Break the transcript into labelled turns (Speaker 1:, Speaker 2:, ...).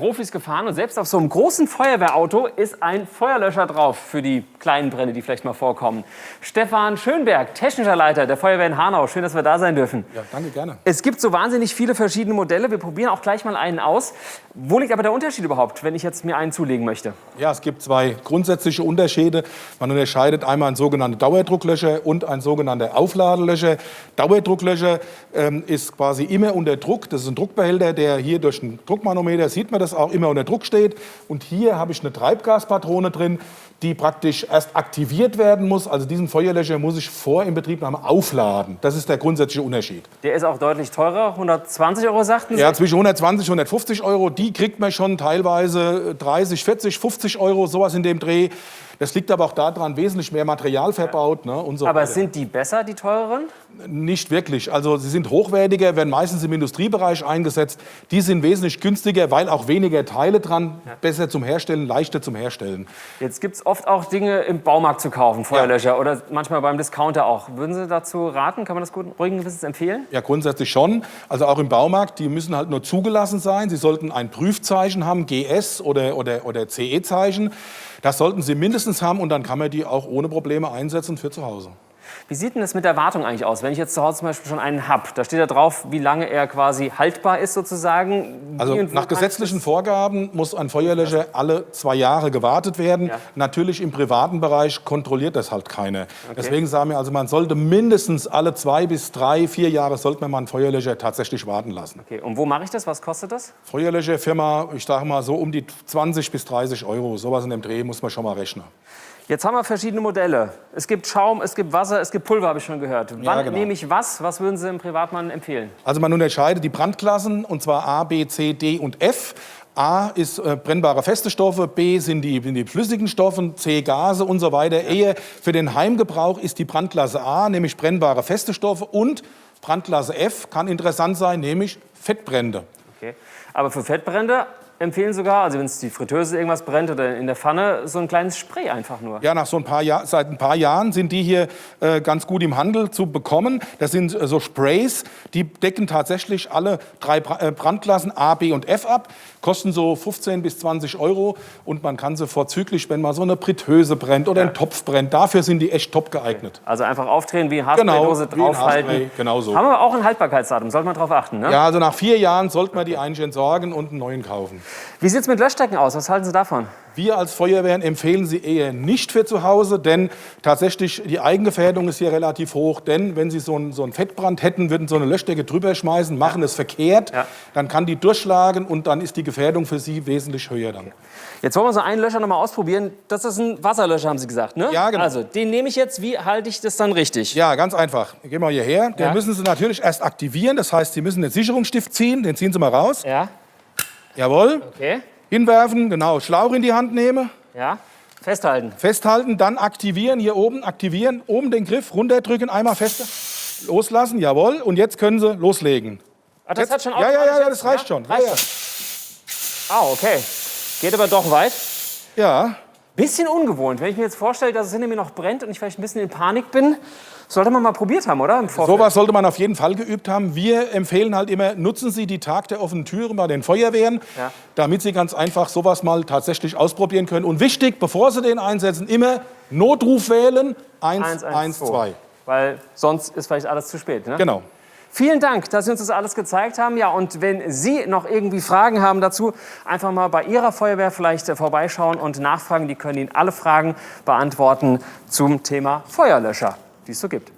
Speaker 1: Profis gefahren und selbst auf so einem großen Feuerwehrauto ist ein Feuerlöscher drauf für die kleinen Brände, die vielleicht mal vorkommen. Stefan Schönberg, technischer Leiter der Feuerwehr in Hanau. Schön, dass wir da sein dürfen.
Speaker 2: Ja, danke, gerne.
Speaker 1: Es gibt so wahnsinnig viele verschiedene Modelle. Wir probieren auch gleich mal einen aus. Wo liegt aber der Unterschied überhaupt, wenn ich jetzt mir einen zulegen möchte?
Speaker 2: Ja, es gibt zwei grundsätzliche Unterschiede. Man unterscheidet einmal einen sogenannten Dauerdrucklöscher und einen sogenannten Aufladelöscher. Dauerdrucklöscher ist quasi immer unter Druck. Das ist ein Druckbehälter, der hier durch ein Druckmanometer, sieht man das auch, immer unter Druck steht. Und hier habe ich eine Treibgaspatrone drin, die praktisch erst aktiviert werden muss. Also diesen Feuerlöscher muss ich vor Inbetriebnahme aufladen. Das ist der grundsätzliche Unterschied.
Speaker 1: Der ist auch deutlich teurer, 120 €, sagten Sie?
Speaker 2: Ja, zwischen 120 und 150 €. Die kriegt man schon teilweise 30, 40, 50 €, sowas in dem Dreh. Das liegt aber auch daran, wesentlich mehr Material verbaut. Ne, und so
Speaker 1: Aber
Speaker 2: weiter.
Speaker 1: sind die besser, die teureren?
Speaker 2: Nicht wirklich. Also sie sind hochwertiger, werden meistens im Industriebereich eingesetzt. Die sind wesentlich günstiger, weil auch weniger Teile dran, besser zum Herstellen, leichter zum Herstellen.
Speaker 1: Jetzt gibt es oft auch Dinge im Baumarkt zu kaufen, Feuerlöscher, oder manchmal beim Discounter auch. Würden Sie dazu raten? Kann man das ruhigen Gewissens empfehlen?
Speaker 2: Ja, grundsätzlich schon. Also auch im Baumarkt, die müssen halt nur zugelassen sein. Sie sollten ein Prüfzeichen haben, GS oder CE-Zeichen. Das sollten Sie mindestens haben und dann kann man die auch ohne Probleme einsetzen für zu Hause.
Speaker 1: Wie sieht denn das mit der Wartung eigentlich aus? Wenn ich jetzt zu Hause zum Beispiel schon einen habe, da steht da drauf, wie lange er quasi haltbar ist sozusagen.
Speaker 2: Also nach gesetzlichen Vorgaben muss ein Feuerlöscher alle 2 Jahre gewartet werden.
Speaker 1: Ja.
Speaker 2: Natürlich im privaten Bereich kontrolliert das halt keiner. Deswegen sagen wir, also man sollte mindestens alle 2 bis 3, 4 Jahre sollte man mal einen Feuerlöscher tatsächlich warten lassen.
Speaker 1: Okay. Und wo mache ich das? Was kostet das?
Speaker 2: Feuerlöscherfirma, ich sage mal so um die 20 bis 30 €. Sowas in dem Dreh muss man schon mal rechnen.
Speaker 1: Jetzt haben wir verschiedene Modelle. Es gibt Schaum, es gibt Wasser, es gibt Pulver, habe ich schon gehört. Wann
Speaker 2: genau.
Speaker 1: nehme ich was? Was würden Sie im Privatmann empfehlen?
Speaker 2: Also man unterscheidet die Brandklassen, und zwar A, B, C, D und F. A ist brennbare feste Stoffe, B sind die flüssigen Stoffe, C Gase und so weiter. Eher für den Heimgebrauch ist die Brandklasse A, nämlich brennbare feste Stoffe, und Brandklasse F kann interessant sein, nämlich Fettbrände.
Speaker 1: Okay. Aber für Fettbrände empfehlen sogar, also wenn es die Fritteuse irgendwas brennt oder in der Pfanne, so ein kleines Spray einfach nur.
Speaker 2: Ja, nach so seit ein paar Jahren sind die hier ganz gut im Handel zu bekommen. Das sind so Sprays, die decken tatsächlich alle 3 Brandklassen A, B und F ab, kosten so 15 bis 20 € und man kann sie vorzüglich, wenn mal so eine Fritteuse brennt oder ein Topf brennt, dafür sind die echt top geeignet.
Speaker 1: Also einfach aufdrehen, wie Haarspraydose draufhalten.
Speaker 2: Genau so.
Speaker 1: Haben wir auch ein Haltbarkeitsdatum, sollte man darauf achten, ne?
Speaker 2: Ja, also nach 4 Jahren sollte man die eigentlich entsorgen und einen neuen kaufen.
Speaker 1: Wie sieht es mit Löschdecken aus? Was halten Sie davon?
Speaker 2: Wir als Feuerwehren empfehlen sie eher nicht für zu Hause, denn tatsächlich die Eigengefährdung ist hier relativ hoch. Denn wenn Sie so einen Fettbrand hätten, würden so eine Löschdecke drüber schmeißen, machen es verkehrt, dann kann die durchschlagen und dann ist die Gefährdung für Sie wesentlich höher dann.
Speaker 1: Jetzt wollen wir so einen Löscher noch mal ausprobieren. Das ist ein Wasserlöscher, haben Sie gesagt, ne?
Speaker 2: Ja, genau.
Speaker 1: Also den nehme ich jetzt. Wie halte ich das dann richtig?
Speaker 2: Ja, ganz einfach. Gehen wir hierher. Den müssen Sie natürlich erst aktivieren. Das heißt, Sie müssen den Sicherungsstift ziehen. Den ziehen Sie mal raus.
Speaker 1: Ja.
Speaker 2: Jawohl.
Speaker 1: Okay.
Speaker 2: Hinwerfen, genau. Schlauch in die Hand nehmen.
Speaker 1: Ja. Festhalten.
Speaker 2: Festhalten, dann aktivieren. Hier oben aktivieren. Oben den Griff runterdrücken, einmal fester. Loslassen, jawohl. Und jetzt können Sie loslegen.
Speaker 1: Ach, das
Speaker 2: Jetzt,
Speaker 1: hat schon
Speaker 2: ja, das reicht schon.
Speaker 1: Reicht
Speaker 2: Ja,
Speaker 1: schon. Ah, okay. Geht aber doch weit.
Speaker 2: ja.
Speaker 1: Bisschen ungewohnt. Wenn ich mir jetzt vorstelle, dass es hinter mir noch brennt und ich vielleicht ein bisschen in Panik bin, sollte man mal probiert haben, oder? Im Vorfeld.
Speaker 2: Sowas sollte man auf jeden Fall geübt haben. Wir empfehlen halt immer, nutzen Sie die Tag der offenen Türen bei den Feuerwehren, damit Sie ganz einfach sowas mal tatsächlich ausprobieren können. Und wichtig, bevor Sie den einsetzen, immer Notruf wählen, 112.
Speaker 1: Weil sonst ist vielleicht alles zu spät, ne?
Speaker 2: Genau.
Speaker 1: Vielen Dank, dass Sie uns das alles gezeigt haben. Ja, und wenn Sie noch irgendwie Fragen haben dazu, einfach mal bei Ihrer Feuerwehr vielleicht vorbeischauen und nachfragen. Die können Ihnen alle Fragen beantworten zum Thema Feuerlöscher, die es so gibt.